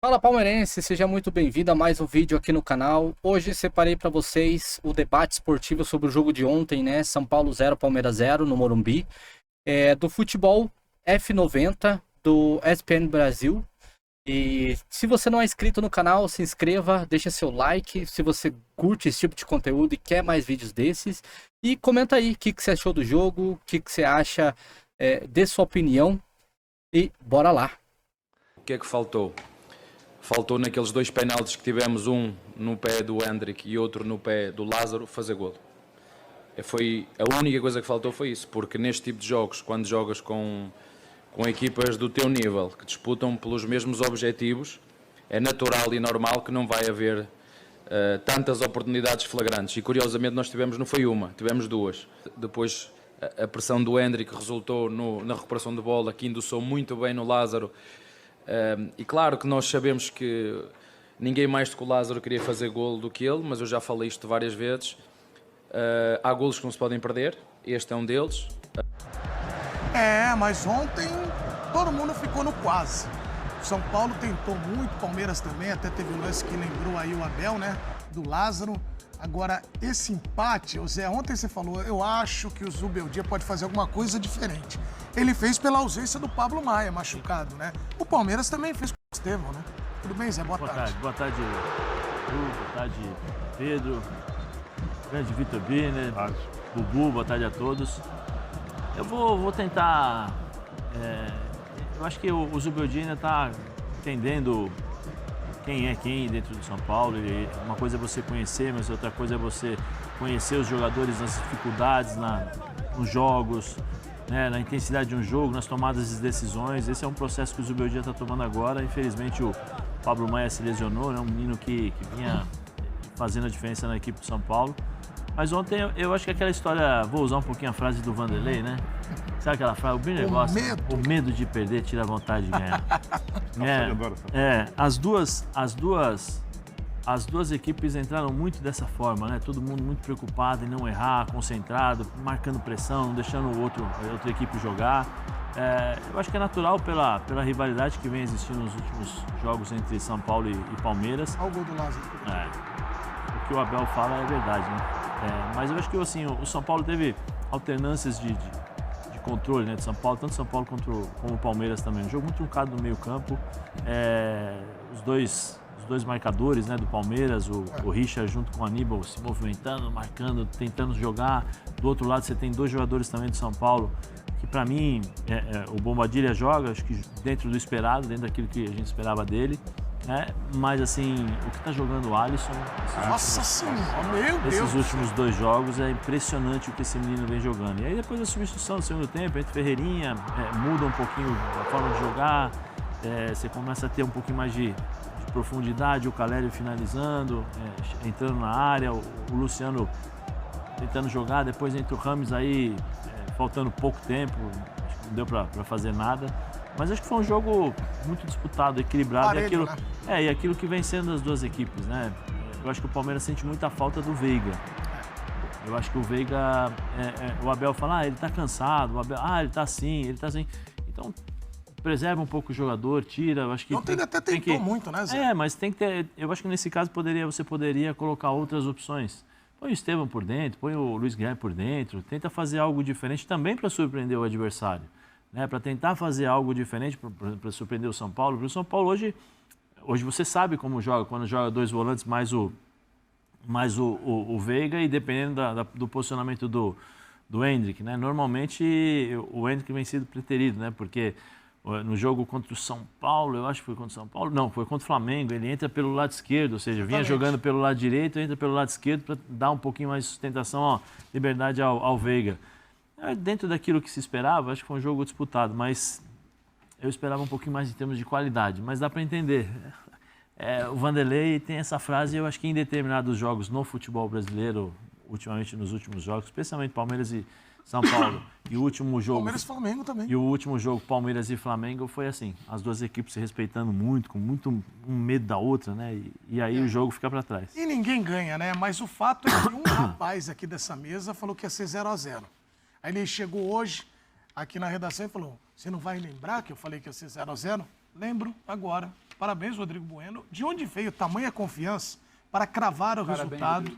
Fala palmeirense, seja muito bem-vindo a mais um vídeo aqui no canal. Hoje separei para vocês o debate esportivo sobre o jogo de ontem, né? São Paulo 0, Palmeiras 0 no Morumbi. Do futebol F90 do ESPN Brasil. E se você não é inscrito no canal, se inscreva, deixa seu like se você curte esse tipo de conteúdo e quer mais vídeos desses. E comenta aí o que você achou do jogo, o que você acha, dê sua opinião e bora lá. O que é que faltou? Faltou naqueles dois penaltis que tivemos, um no pé do Hendrick e outro no pé do Lázaro, fazer golo. Foi a única coisa que faltou, foi isso, porque neste tipo de jogos, quando jogas com equipas do teu nível, que disputam pelos mesmos objetivos, é natural e normal que não vai haver tantas oportunidades flagrantes. E curiosamente nós tivemos, não foi uma, tivemos duas. Depois a pressão do Hendrick resultou na recuperação de bola, que endossou muito bem no Lázaro. E claro que nós sabemos que ninguém mais do que o Lázaro queria fazer golo do que ele, mas eu já falei isto várias vezes. Há golos que não se podem perder, este é um deles. Mas ontem todo mundo ficou no quase. São Paulo tentou muito, Palmeiras também, até teve um lance que lembrou aí o Abel, né, do Lázaro. Agora, esse empate, o Zé, ontem você falou, eu acho que o Zubeldia pode fazer alguma coisa diferente. Ele fez pela ausência do Pablo Maia, machucado, né? O Palmeiras também fez com o Estevão, né? Tudo bem, Zé? Boa tarde. Boa tarde, boa tarde, Pedro, grande Vitor Birner, Bubu, boa tarde a todos. Eu vou tentar... eu acho que o Zubeldia ainda está entendendo quem é quem dentro do São Paulo. E uma coisa é você conhecer, mas outra coisa é você conhecer os jogadores nas dificuldades, nos jogos, né, na intensidade de um jogo, nas tomadas de decisões. Esse é um processo que o Zubeldia está tomando agora. Infelizmente o Pablo Maia se lesionou, né, um menino que vinha fazendo a diferença na equipe do São Paulo. Mas ontem eu acho que aquela história, vou usar um pouquinho a frase do Vanderlei, né? Sabe aquela frase? O negócio, o medo de perder tira a vontade de ganhar. As duas equipes entraram muito dessa forma, né? Todo mundo muito preocupado em não errar, concentrado, marcando pressão, não deixando a outra equipe jogar. Eu acho que é natural pela rivalidade que vem existindo nos últimos jogos entre São Paulo e Palmeiras. Olha o gol do Lázaro. O que o Abel fala é verdade, né? Mas eu acho que assim, o São Paulo teve alternâncias de controle, né, de São Paulo, tanto São Paulo como o Palmeiras também. Um jogo muito truncado no meio campo. Os dois marcadores, né, do Palmeiras, o Richard junto com o Aníbal se movimentando, marcando, tentando jogar. Do outro lado você tem dois jogadores também do São Paulo, que para mim o Bombadilha joga, acho que dentro do esperado, dentro daquilo que a gente esperava dele. Mas assim, o que está jogando o Alisson... Nossa Senhora, meu Deus! Esses últimos dois jogos é impressionante o que esse menino vem jogando. E aí depois da substituição do segundo tempo, entre Ferreirinha, muda um pouquinho a forma de jogar, você começa a ter um pouquinho mais de profundidade, o Calério finalizando, entrando na área, o Luciano tentando jogar, depois entra o Rames aí, faltando pouco tempo, acho que não deu para fazer nada. Mas acho que foi um jogo muito disputado, equilibrado. Parelho, e aquilo que vem sendo as duas equipes, né? Eu acho que o Palmeiras sente muita falta do Veiga. Eu acho que o Veiga, o Abel fala, ele tá cansado, o Abel, ele tá assim, ele tá assim. Então, preserva um pouco o jogador, tira, eu acho que... Ontem ele até tentou muito, né, Zé? Mas tem que ter, eu acho que nesse caso você poderia colocar outras opções. Põe o Estevão por dentro, põe o Luiz Guilherme por dentro, tenta fazer algo diferente também para surpreender o adversário. Para tentar fazer algo diferente, para surpreender o São Paulo. Porque o São Paulo hoje você sabe como joga, quando joga dois volantes mais o Veiga, e dependendo do posicionamento do Hendrick, né? Normalmente o Hendrick vem sido preterido, né? Porque no jogo contra o São Paulo, eu acho que foi contra o São Paulo, não, foi contra o Flamengo, ele entra pelo lado esquerdo, ou seja, vinha jogando pelo lado direito, entra pelo lado esquerdo para dar um pouquinho mais de sustentação, liberdade ao Veiga. Dentro daquilo que se esperava, acho que foi um jogo disputado, mas eu esperava um pouquinho mais em termos de qualidade, mas dá para entender. O Vanderlei tem essa frase, eu acho que em determinados jogos no futebol brasileiro, ultimamente nos últimos jogos, especialmente Palmeiras e São Paulo, e o último jogo... Palmeiras e Flamengo também. E o último jogo, Palmeiras e Flamengo, foi assim, as duas equipes se respeitando muito, com muito um medo da outra, né? E aí o jogo fica para trás. E ninguém ganha, né? Mas o fato é que um rapaz aqui dessa mesa falou que ia ser 0-0. Aí ele chegou hoje aqui na redação e falou, você não vai lembrar que eu falei que ia ser 0-0? Lembro agora. Parabéns, Rodrigo Bueno. De onde veio tamanha confiança para cravar o resultado?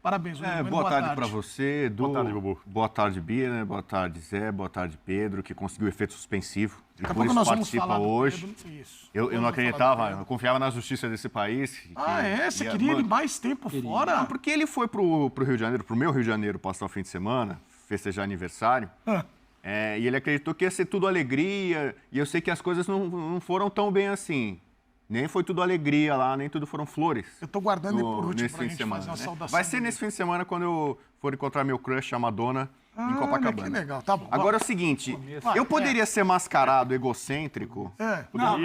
Parabéns, Rodrigo Bueno. Boa tarde para você, Edu. Boa tarde, Bubu. Boa tarde, Bina. Boa tarde, Zé. Boa tarde, Pedro, que conseguiu efeito suspensivo. Daqui a Por pouco isso nós vamos participa falar do hoje. Pedro. Isso. Eu não acreditava, eu confiava na justiça desse país. Você queria ele mais tempo fora? Não, porque ele foi pro Rio de Janeiro, pro meu Rio de Janeiro, passar o fim de semana, festejar aniversário. E ele acreditou que ia ser tudo alegria. E eu sei que as coisas não foram tão bem assim. Nem foi tudo alegria lá, nem tudo foram flores. Eu tô guardando ele por último nesse pra fim de gente semana, fazer uma né? saudação. Vai ser nesse fim de semana quando eu for encontrar meu crush, a Madonna, em Copacabana. Que legal, tá bom. Agora é o seguinte, eu poderia ser mascarado egocênco. Não!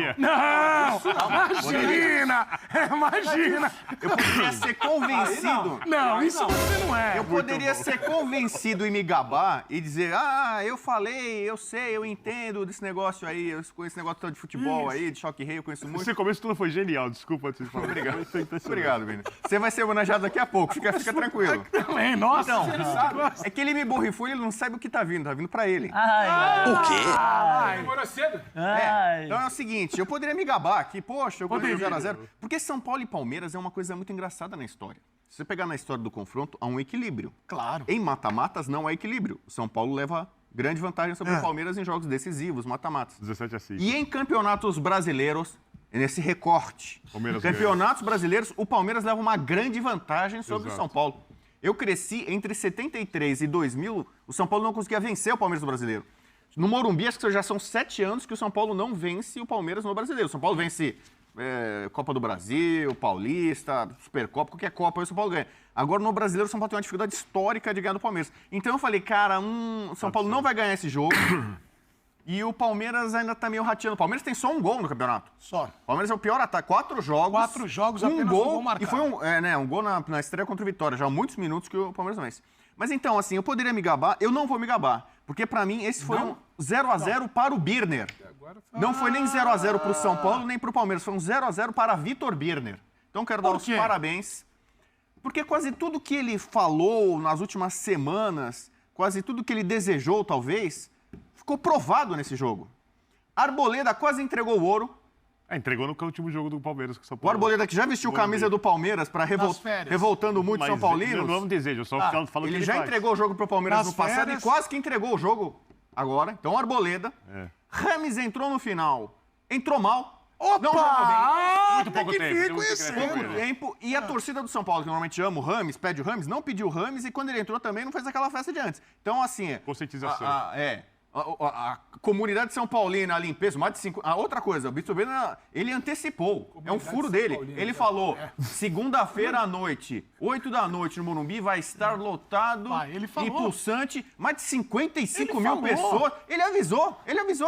Imagina! Eu poderia ser convencido. Não, isso você não é. Eu poderia ser convencido e me gabar e dizer, eu falei, eu sei, eu entendo desse negócio aí, eu conheço esse negócio de futebol aí, de choque rei, eu conheço muito. Esse começo tudo foi genial, desculpa antes de falar. Obrigado. Obrigado, Vini. Você vai ser homenageado daqui a pouco, fica tranquilo. Também, nossa! Não, é que ele me borrifou e ele não sabe o que tá vindo pra ele. Demorou cedo. Então é o seguinte, eu poderia me gabar aqui, poxa, eu ganhei 0x0. Porque São Paulo e Palmeiras é uma coisa muito engraçada na história. Se você pegar na história do confronto, há um equilíbrio. Claro. Em mata-matas não há equilíbrio. O São Paulo leva grande vantagem sobre o Palmeiras em jogos decisivos, mata-matas. 17-5. E em campeonatos brasileiros, nesse recorte, campeonatos brasileiros, o Palmeiras leva uma grande vantagem sobre o São Paulo. Eu cresci entre 73 e 2000, o São Paulo não conseguia vencer o Palmeiras no Brasileiro. No Morumbi, acho que já são 7 anos que o São Paulo não vence o Palmeiras no Brasileiro. O São Paulo vence Copa do Brasil, Paulista, Supercopa, qualquer Copa, aí o São Paulo ganha. Agora, no Brasileiro, o São Paulo tem uma dificuldade histórica de ganhar do Palmeiras. Então eu falei, cara, o São Paulo não vai ganhar esse jogo. E o Palmeiras ainda tá meio rateando. O Palmeiras tem só um gol no campeonato. Só. O Palmeiras é o pior ataque. 4 jogos. 4 jogos, um apenas gol, um gol marcado. E foi um gol na estreia contra o Vitória. Já há muitos minutos que o Palmeiras não vence. Mas então, assim, eu poderia me gabar. Eu não vou me gabar. Porque pra mim, esse foi um 0x0 para o Birner. Não foi nem 0x0 pro São Paulo, nem pro Palmeiras. Foi um 0x0 para Vitor Birner. Então quero dar os parabéns. Porque quase tudo que ele falou nas últimas semanas, quase tudo que ele desejou, talvez, ficou provado nesse jogo. Arboleda quase entregou o ouro. Entregou no último jogo do Palmeiras. Que São O Paulo. Arboleda que já vestiu camisa do Palmeiras para revoltando muito Mas São Paulinos. Não é um desejo, só falo que Ele já entregou o jogo pro Palmeiras Nas no passado férias. e quase que entregou o jogo agora. Então, Arboleda. Rames entrou no final. Entrou mal. Opa! Não jogou bem. Muito pouco tempo. fico Tem muito esse. tempo. Pouco tempo. E a torcida do São Paulo, que normalmente ama o Rames, pede o Rames, não pediu o Rames e quando ele entrou também não fez aquela festa de antes. Então, assim... Conscientização. A comunidade São Paulina, a limpeza, mais de 5... outra coisa, o Vitor Birner, ele antecipou. É um furo dele. Ele falou, segunda-feira à noite, 8 da noite no Morumbi, vai estar lotado ele falou. e pulsante, mais de 55 mil falou. pessoas. Ele avisou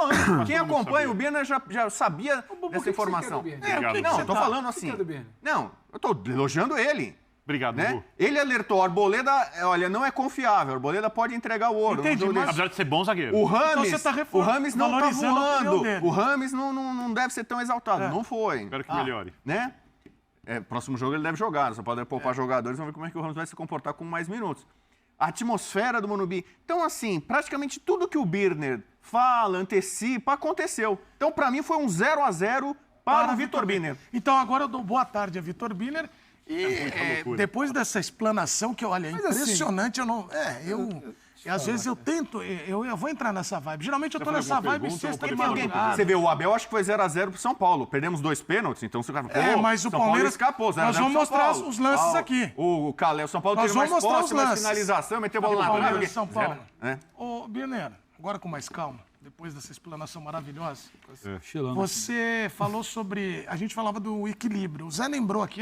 antes. Quem acompanha o Birner já sabia dessa informação. Obrigado. Não, tô falando que assim. é do Birner? Não, eu tô elogiando ele. Obrigado, Né? Bubu. Ele alertou, Arboleda, olha, não é confiável, Arboleda pode entregar o ouro. Entendi, Não deu mas- Apesar de ser bom zagueiro. o Rames, Então você tá o Rames não tá valorizando a opinião voando. dele. O Rames não deve ser tão exaltado. Não foi. Espero que melhore. Né? Próximo jogo ele deve jogar. Só pode poupar jogadores. Vamos ver como é que o Ramos vai se comportar com mais minutos. A atmosfera do Morumbi. Então, assim, praticamente tudo que o Birner fala, antecipa, aconteceu. Então, pra mim, foi um 0x0 para o Vitor Birner. Então agora eu dou boa tarde a Vitor Birner. E loucura. depois dessa explanação que, olha, é impressionante, eu não... às vezes eu tento, eu vou entrar nessa vibe. Geralmente eu tô fazer nessa alguma vibe pergunta? sexta Ou de pode fazer madrugada. Você vê, o Abel acho que foi 0x0 pro São Paulo. Perdemos 2 pênaltis, então você cara, mas o São Paulo Palmeiras... escapou. 0x0 Nós vamos pro São mostrar Paulo. os lances aqui. O Calé, o São Paulo Nós teve mais vamos mostrar posse, os mais lances. finalização, meteu bola na Palmeiras trave. e São Paulo. É. Ô, Birner, agora com mais calma, depois dessa explanação maravilhosa, Chilando. você falou sobre... A gente falava do equilíbrio. O Zé lembrou aqui,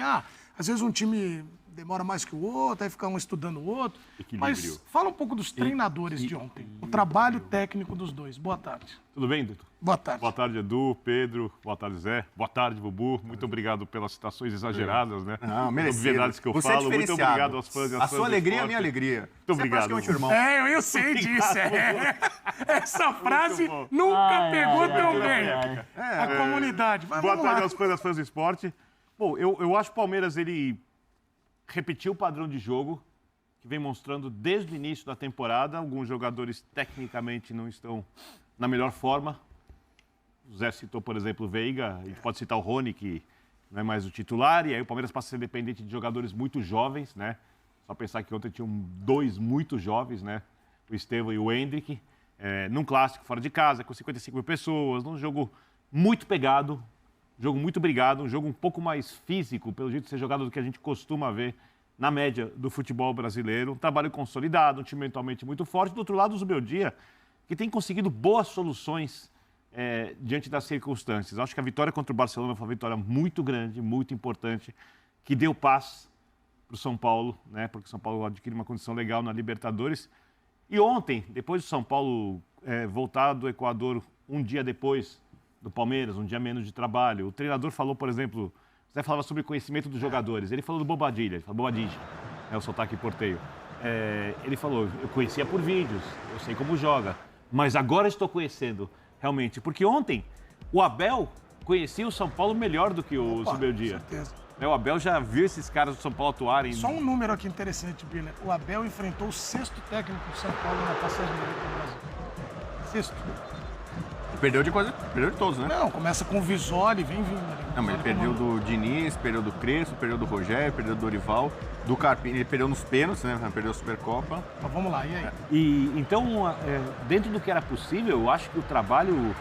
às vezes um time demora mais que o outro, aí fica um estudando o outro. Equilíbrio. Mas fala um pouco dos treinadores de ontem. O trabalho técnico dos dois. Boa tarde. Tudo bem, Dudu? Boa tarde. Boa tarde, Edu, Pedro. Boa tarde, Zé. Boa tarde, Bubu. Muito obrigado pelas citações exageradas, né? Não, merecido. Obviedades que eu Você é falo. Muito diferenciado. obrigado aos fãs e às A fãs sua do alegria é a esporte. minha alegria. Muito Você obrigado, é praticamente irmão. Eu sei disso. Essa frase bom. nunca pegou tão bem. ai. A comunidade. Mas Boa vamos tarde lá. aos fãs do esporte. Bom, eu acho que o Palmeiras, ele repetiu o padrão de jogo que vem mostrando desde o início da temporada. Alguns jogadores, tecnicamente, não estão na melhor forma. O Zé citou, por exemplo, o Veiga, a gente pode citar o Rony, que não é mais o titular, e aí o Palmeiras passa a ser dependente de jogadores muito jovens, né? Só pensar que ontem tinham 2 muito jovens, né? O Estevão e o Hendrick, num clássico fora de casa, com 55 mil pessoas, num jogo muito pegado, jogo muito brigado, um jogo um pouco mais físico, pelo jeito de ser jogado do que a gente costuma ver na média do futebol brasileiro. Um trabalho consolidado, um time mentalmente muito forte. Do outro lado, o Zubeldia, que tem conseguido boas soluções diante das circunstâncias. Acho que a vitória contra o Barcelona foi uma vitória muito grande, muito importante, que deu paz para o São Paulo, né? Porque o São Paulo adquire uma condição legal na Libertadores. E ontem, depois do São Paulo voltar do Equador um dia depois do Palmeiras, um dia menos de trabalho, o treinador falou, por exemplo, você falava sobre o conhecimento dos jogadores, ele falou do Bobadilha, ele falou Bobadilha, o sotaque porteio. Ele falou, eu conhecia por vídeos, eu sei como joga, mas agora estou conhecendo realmente, porque ontem o Abel conhecia o São Paulo melhor do que o Zubeldia. Com certeza. O Abel já viu esses caras do São Paulo atuarem. Só um número aqui interessante, Biller. O Abel enfrentou o 6º técnico do São Paulo na passagem dele pelo Brasil. 6º. Perdeu de todos, né? Não, começa com o Visoli, vem vindo ali. Não, mas ele perdeu do Diniz, perdeu do Crespo, perdeu do Rogério, perdeu do Dorival, do Carpini, ele perdeu nos pênaltis, né? Perdeu a Supercopa. Mas vamos lá, e aí? E então, dentro do que era possível, eu acho que o trabalho,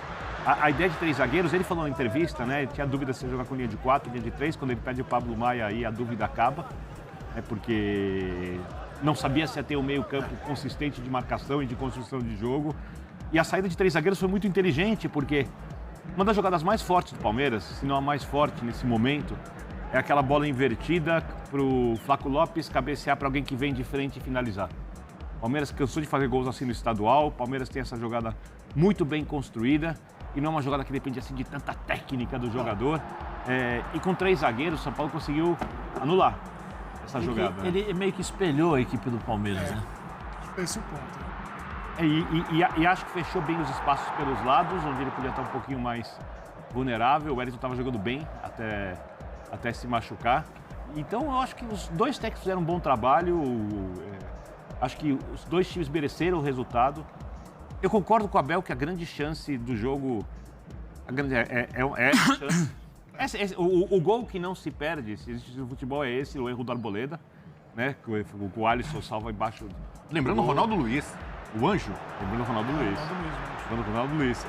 a ideia de 3 zagueiros, ele falou na entrevista, né? Ele tinha dúvida se ia jogar com linha de 4, linha de 3, quando ele pede o Pablo Maia, aí a dúvida acaba, porque não sabia se ia ter um meio-campo consistente de marcação e de construção de jogo. E a saída de 3 zagueiros foi muito inteligente, porque uma das jogadas mais fortes do Palmeiras, se não a mais forte nesse momento, é aquela bola invertida para o Flaco Lopes cabecear para alguém que vem de frente e finalizar. O Palmeiras cansou de fazer gols assim no estadual, o Palmeiras tem essa jogada muito bem construída e não é uma jogada que depende assim de tanta técnica do jogador. E com 3 zagueiros, o São Paulo conseguiu anular essa jogada. Ele meio que espelhou a equipe do Palmeiras, né? Esse é o ponto. E acho que fechou bem os espaços pelos lados, onde ele podia estar um pouquinho mais vulnerável. O Wellington estava jogando bem até se machucar. Então, eu acho que os 2 técnicos fizeram um bom trabalho. Acho que os 2 times mereceram o resultado. Eu concordo com o Abel que a grande chance do jogo... O gol que não se perde, se existe no futebol, é esse, o erro do Arboleda, né? O Alisson salva embaixo. Lembrando o Ronaldo Luiz, o anjo. Lembrando o Ronaldo Luiz. Lembrando o Ronaldo Luiz.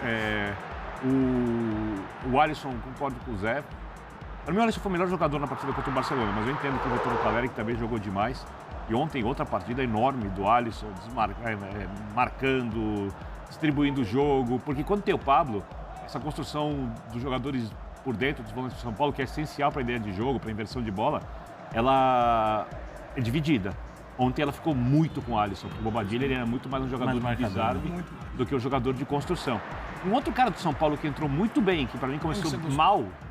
O Alisson, concordo com o Zé. Para mim, o Alisson foi o melhor jogador na partida contra o Barcelona, mas eu entendo que o Vitor Caleri, que também jogou demais. E ontem, outra partida enorme do Alisson, marcando, distribuindo o jogo. Porque quando tem o Pablo, essa construção dos jogadores por dentro dos volantes do São Paulo, que é essencial para a ideia de jogo, para a inversão de bola, ela é dividida. Ontem ela ficou muito com o Alisson. O Bobadilha ele era muito mais um jogador de desarme do que um jogador de construção. Um outro cara do São Paulo que entrou muito bem, que para mim começou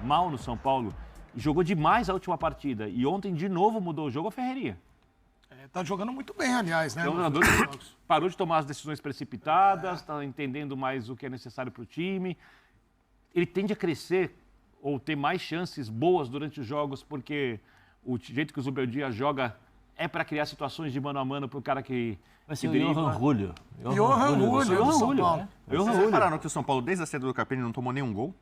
mal no São Paulo, e jogou demais a última partida. E ontem de novo mudou o jogo, a Ferreirinha. Tá jogando muito bem, aliás, né? É um jogador que parou de tomar as decisões precipitadas, está entendendo mais o que é necessário para o time. Ele tende a crescer ou ter mais chances boas durante os jogos, porque o jeito que o Zubeldia joga é para criar situações de mano a mano para o cara que... Vai ser o Johan Julio. Johan Julio do São Paulo. Vocês repararam que o São Paulo, desde a saída do Carpini, não tomou nenhum gol?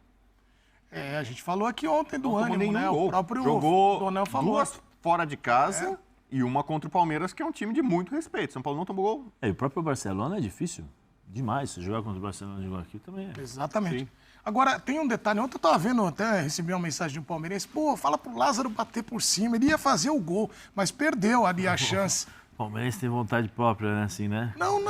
A gente falou aqui ontem do Não tomou ânimo, nenhum né? gol. O próprio Jogou Donel falou. 2 fora de casa e uma contra o Palmeiras, que é um time de muito respeito. São Paulo não tomou gol. E o próprio Barcelona é difícil demais. Se jogar contra o Barcelona e jogar aqui também é. Exatamente. Sim. Agora, tem um detalhe. Ontem eu estava vendo, até recebi uma mensagem de um palmeirense. Pô, fala pro Lázaro bater por cima. Ele ia fazer o gol, mas perdeu ali a chance. O Palmeiras tem vontade própria, né? Assim, né? Não,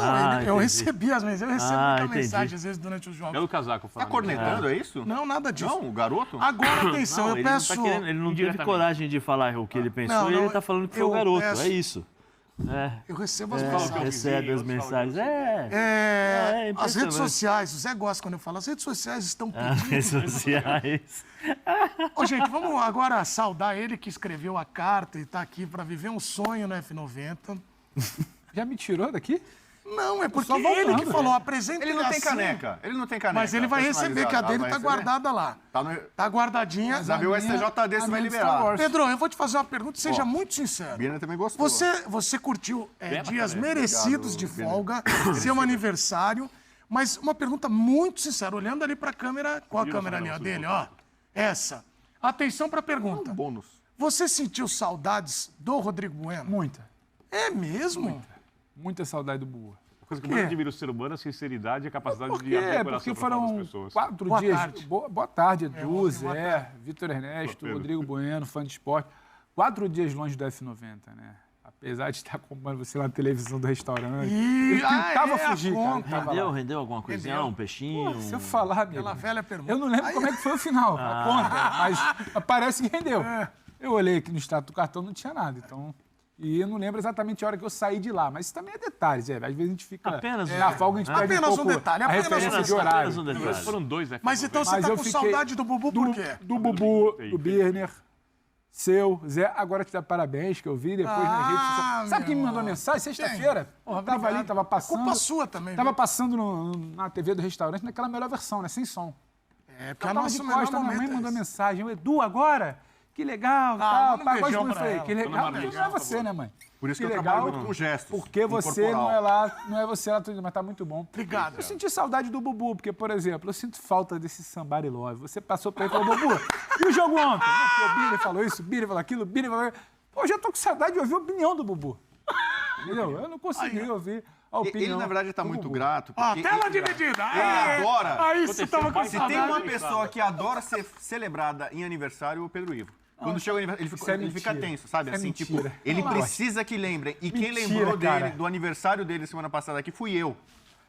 eu recebi as mensagens. Eu recebo muita mensagem, às vezes, durante os jogos. Pelo casaco. Tá cornetando, é isso? Não, nada disso. Não, o garoto? Agora, atenção, eu ele peço... Não tá querendo, ele não teve coragem de falar o que ele pensou Não, e não, ele tá falando que foi eu o garoto. peço- É isso. Eu recebo as mensagens. Recebe as mensagens. As impressionante. redes sociais, o Zé gosta quando eu falo, as redes sociais estão As redes pedindo... sociais. Ô, gente, vamos agora saudar ele que escreveu a carta e está aqui para viver um sonho no F90. Já me tirou daqui? Não, é porque ele que falou, apresenta Ele não tem assim. caneca. Ele não tem caneca. Mas ele vai receber, que a dele tá guardada lá. Tá guardadinha. Mas o STJD você vai liberar. Pedro, eu vou te fazer uma pergunta, seja muito sincero. Bina também gostou. Você curtiu dias merecidos de folga, seu aniversário, Mas uma pergunta muito sincera, olhando ali para a câmera, qual a câmera ali, ó, dele, ó? Essa. Atenção para a pergunta. Bônus. Você sentiu saudades do Rodrigo Bueno? Muita. É mesmo? Muita saudade do Buba. A coisa que eu mais admiro o ser humano é a sinceridade e a capacidade Por de quê? abrir o coração Porque para falar foram das pessoas. 4 Boa dias. tarde. Boa tarde, Edu, boa Zé, tarde. Vitor Ernesto, Pedro. Rodrigo Bueno, fã de esporte. 4 dias longe do F90, né? Apesar de estar acompanhando você na televisão do restaurante. Ih, eu tentava é a fugir, cara. conta. Tava lá. Rendeu alguma coisinha? Rendeu. Um peixinho? Se eu falar, amigo, Aquela velha pergunta. eu não lembro como é que foi o final, a conta, mas parece que rendeu. Eu olhei aqui no status do cartão, não tinha nada, então... E eu não lembro exatamente a hora que eu saí de lá, mas isso também é detalhes, às vezes a gente fica... Apenas na folga a gente perde Apenas um pouco detalhe, a apenas referência um de horário. Apenas um detalhe. Foram 2 F90. Mas então você Mas tá eu com fiquei saudade do Bubu por quê? Do Bubu, Feio. do Birner, seu, Zé. Agora te dá parabéns, que eu vi depois nas redes sociais. Sabe quem me mandou mensagem? Sexta-feira. Porra, Tava obrigado. ali, tava passando. Culpa sua também. Tava viu? passando na TV do restaurante, naquela melhor versão, né? Sem som. É, porque Eu a tava de nossa melhor costa, minha mãe momento é mandou esse. mensagem. Edu, agora? Que legal, manda tal. um Pagou beijão eu pra falei, ela. que legal. Dona Não Maria, é por você, favor. né, mãe? Por isso que eu legal, trabalho muito com gestos. Porque você corporal. não é lá, não é você lá, tudo, mas tá muito bom. Obrigado. Eu senti saudade do Bubu, porque, por exemplo, eu sinto falta desse Somebody Love. Você passou pra ele e falou, Bubu, e o jogo ontem? Não, porque o Billy falou isso, o Billy falou aquilo, o Billy falou... Pô, eu já tô com saudade de ouvir a opinião do Bubu. Entendeu? Eu não consegui ouvir a opinião. Ele, na verdade, está do muito Bubu. grato. Ó, Porque tela ele dividida. adora. Aí você tava com Se tem saudade. uma pessoa que adora ser celebrada em aniversário, é o Pedro Ivo. Quando chega o aniversário, isso é ele fica mentira. tenso, sabe? Isso é Assim, tipo, mentira. ele Não precisa que lembrem. E quem Mentira, lembrou cara. dele, do aniversário dele semana passada aqui, fui eu.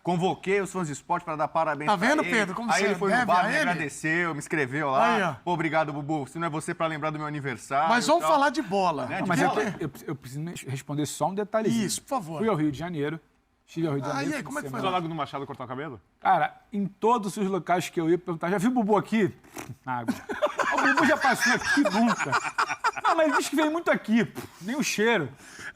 Convoquei os fãs de esporte para dar parabéns Tá pra vendo, ele. Pedro, como Aí você ele foi no deve bar, a me ele? agradeceu, me escreveu lá. Aí, ó. Pô, obrigado, Bubu. Se não é você para lembrar do meu aniversário. Mas vamos e tal. falar de bola. Né? Não, De mas bola. eu preciso responder só um detalhezinho. Isso, por favor. Fui ao Rio de Janeiro. Estive ao Rio de Ah, Janeiro. e aí, fim de como é que foi semana. Foi lá no Machado cortar o cabelo? Cara, em todos os locais que eu ia perguntar, já viu o Bubu aqui? Água. O Bubu já passou aqui nunca. Não, mas diz que vem muito aqui. Nem o cheiro.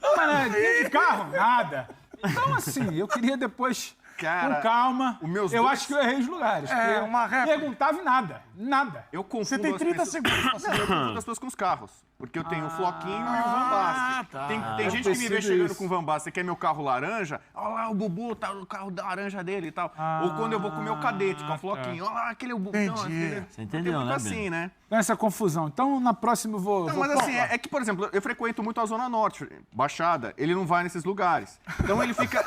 Não, mas nem de carro, nada. Então, assim, eu queria depois, Cara, com calma, os meus eu dois- acho que eu errei os lugares. porque uma réplica. perguntava e nada. Nada. Eu confundo Você tem as 30 pessoas- segundos pra saber. Eu confundo as pessoas com os carros. Porque eu tenho o Floquinho e o Van Basten. tá. Tem gente que me vê preciso chegando isso. com o Van Basten, quer meu carro laranja. Olha lá, o Bubu tá no carro laranja dele e tal. Ou quando eu vou com o meu cadete, com o Floquinho. Olha lá, aquele é o Bubu. Entendi. Você entendeu, Tem muito né, assim, Bino? né? Então, essa confusão. Então, na próxima eu vou... Não, vou mas assim, é que, por exemplo, eu frequento muito a Zona Norte, Baixada. Ele não vai nesses lugares. Então ele fica...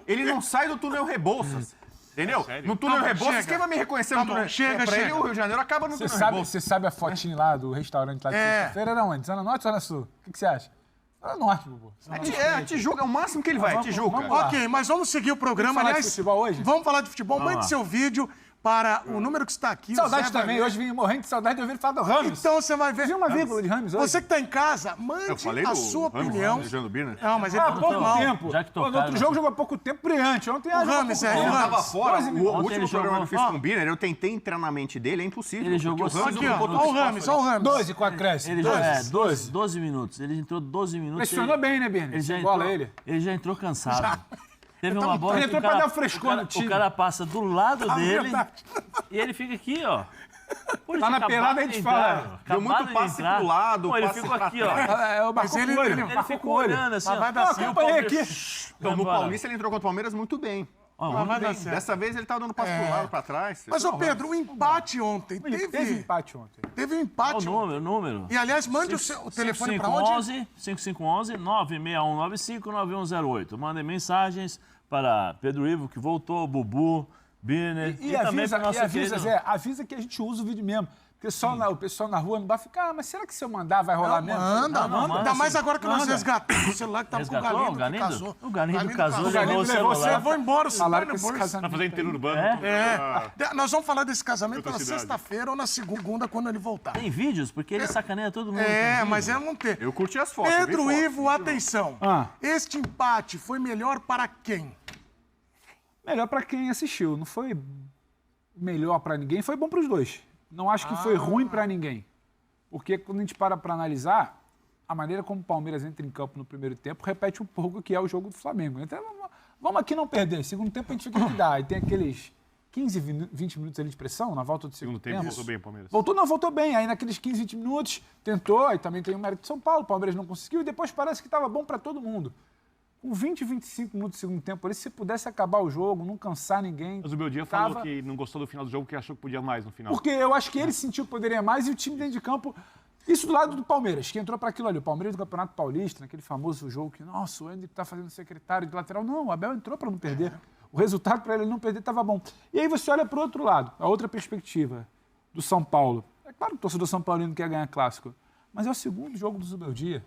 Ele não sai do túnel Rebouças. Entendeu? No túnel Tá bom, Rebouças, chega. quem vai me reconhecer Tá no túnel bom, chega, Pra ele, chega. o Rio de Janeiro acaba no Você túnel sabe, Rebouças. você sabe a fotinha lá do restaurante lá de sexta-feira? Era onde? Zona Norte ou Zona Sul? O que você acha? Zona Norte, Bubu. A Tijuca é o máximo que ele vai, Vamos- Tijuca. vamos lá. Ok, mas vamos seguir o programa. Vamos falar de Aliás, futebol hoje? Vamos falar de futebol. Mande lá. seu vídeo para o número que está aqui. o Saudade Zé vai também. ver. Hoje vim morrendo de saudade de ouvir ele falar do Ramos. Então você vai ver. Vi uma vírgula de Ramos hoje. Você que está em casa, Eu mande falei a do sua Ramos, opinião. Alexandre Birner. Não, mas ele Há falou pouco mal. tempo. Já que No tocaram, outro jogo jogou há pouco tempo, brilhante. Ontem O Rames, pouco é, tempo. o Eu tava Ramos. fora, 12 o minutos. último ele programa jogou, que eu fiz ó. com o Birner, eu tentei entrar na mente dele, é impossível. Ele porque jogou o Ramos cinco Aqui, ó. ocupou todo Olha o espaço Rames, ali. olha o Rames. 12 com a acréscimo. Ele já 12. 12 minutos. Ele entrou 12 minutos. Pressionou bem, né, Birner? Ele já Bola entrou, ele. ele já entrou cansado. Teve uma bola Ele que entrou o pra cara, dar frescor no time. o cara passa do lado dele verdade. e ele fica aqui, ó. Pô, ele Tá tinha na acabado pelada, a de gente entrar, fala. ó. Deu muito Acabado de passe entrar. pro lado, Pô, ele passe ficou pra aqui, ó. trás. É o Mas Marco ele- Coelho. ele Ele Marco ficou Coelho. olhando assim, Mas ó. vai dar Não, certo. acompanhei aqui. Então, no Embora. Paulista ele entrou contra o Palmeiras muito bem. Ó, Mas vai muito dar bem. certo. Dessa vez ele tá dando passe pro lado, pra trás. Mas, ô Pedro, o empate ontem. Teve Teve empate ontem. um Ó, o empate. número, o número. E, aliás, mande o telefone para onde? 5511 96195 9108. Mandem mensagens para Pedro Ivo, que voltou, Bubu, Birner E também avisa, para nosso querido... Zé, avisa que a gente usa o vídeo mesmo. Porque o pessoal na rua no bar fica, mas será que se eu mandar vai rolar mesmo? Manda, Não, manda Ainda mais sim. agora que nós Manda. resgatamos o celular que tava com o Resgatou Galindo, o que Galindo? casou. O Galindo casou, O Galindo levou o levou celular. Levou embora o celular. Falaram que esse levou isso. Pra casamento... fazer interurbano. Nós vamos falar desse casamento Outra na cidade. sexta-feira ou na segunda, quando ele voltar. Tem vídeos, porque ele sacaneia todo mundo. com É, vídeo. mas é não ter. Eu curti as fotos. eu vi Pedro fotos. Ivo, atenção. Ah. Este empate foi melhor para quem? Melhor pra quem assistiu. Não foi melhor pra ninguém, foi bom pros dois. Não acho que foi ruim pra ninguém. Porque quando a gente para pra analisar, a maneira como o Palmeiras entra em campo no primeiro tempo repete um pouco o que é o jogo do Flamengo. Então, vamos aqui não perder. Segundo tempo a gente fica que dá. E tem aqueles 15, 20 minutos ali de pressão na volta do segundo tempo. Voltou bem o Palmeiras. Voltou bem. Aí naqueles 15, 20 minutos tentou, aí também tem o mérito de São Paulo, o Palmeiras não conseguiu, e depois parece que estava bom para todo mundo. com 20, 25 minutos do segundo tempo ali, se pudesse acabar o jogo, não cansar ninguém. Mas o Beldia falou que não gostou do final do jogo, porque achou que podia mais no final. Porque eu acho que ele sentiu que poderia mais e o time dentro de campo... Isso do lado do Palmeiras, que entrou para aquilo ali. O Palmeiras do Campeonato Paulista, naquele famoso jogo que, nossa, o Hendrick está fazendo secretário de lateral. Não, o Abel entrou para não perder. O resultado para ele não perder estava bom. E aí você olha para o outro lado, a outra perspectiva do São Paulo. É claro que o torcedor São Paulino quer ganhar clássico, mas é o segundo jogo do Zubeldia.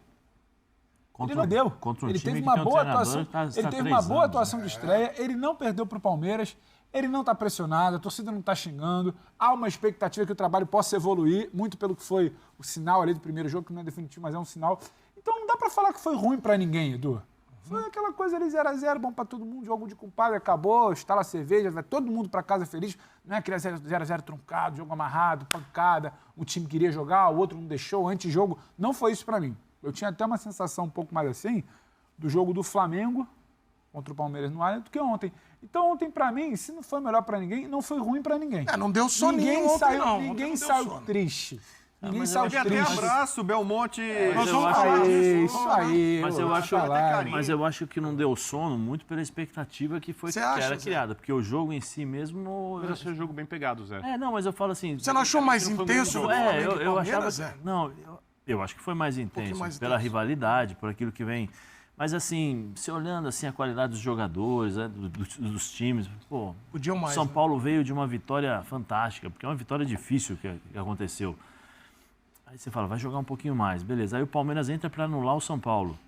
Ele não deu. Ele teve uma boa atuação. Ele teve uma boa atuação de estreia. Ele não perdeu para o Palmeiras. Ele não está pressionado, a torcida não está xingando. Há uma expectativa que o trabalho possa evoluir, muito pelo que foi o sinal ali do primeiro jogo, que não é definitivo, mas é um sinal. Então não dá para falar que foi ruim para ninguém, Edu. Foi aquela coisa ali 0x0, bom para todo mundo, jogo de compadre, acabou, instala a cerveja, vai todo mundo para casa feliz. Não é aquele 0x0 truncado, jogo amarrado, pancada, o time queria jogar, o outro não deixou, antijogo. Não foi isso para mim. Eu tinha até uma sensação um pouco mais assim do jogo do Flamengo contra o Palmeiras no Allianz do que ontem. Então ontem, para mim, se não foi melhor para ninguém, não foi ruim para ninguém. Não deu soninho ontem, saiu, não. Ninguém saiu triste. Ninguém saiu triste. Até abraço, Belmonte. Nós vamos falar disso. Isso aí. Mas eu acho que não deu sono muito pela expectativa que era criada. Porque o jogo em si mesmo... Mas achei o jogo bem pegado, Zé. Não, mas eu falo assim... Você não achou mais intenso do Flamengo e Palmeiras, Zé? Não, eu acho que foi mais intenso. Pela rivalidade, por aquilo que vem... Mas, assim, se olhando assim, a qualidade dos jogadores, né, dos times, pô, mais, São Paulo veio de uma vitória fantástica, porque é uma vitória difícil que aconteceu. Aí você fala, vai jogar um pouquinho mais, beleza. Aí o Palmeiras entra para anular o São Paulo.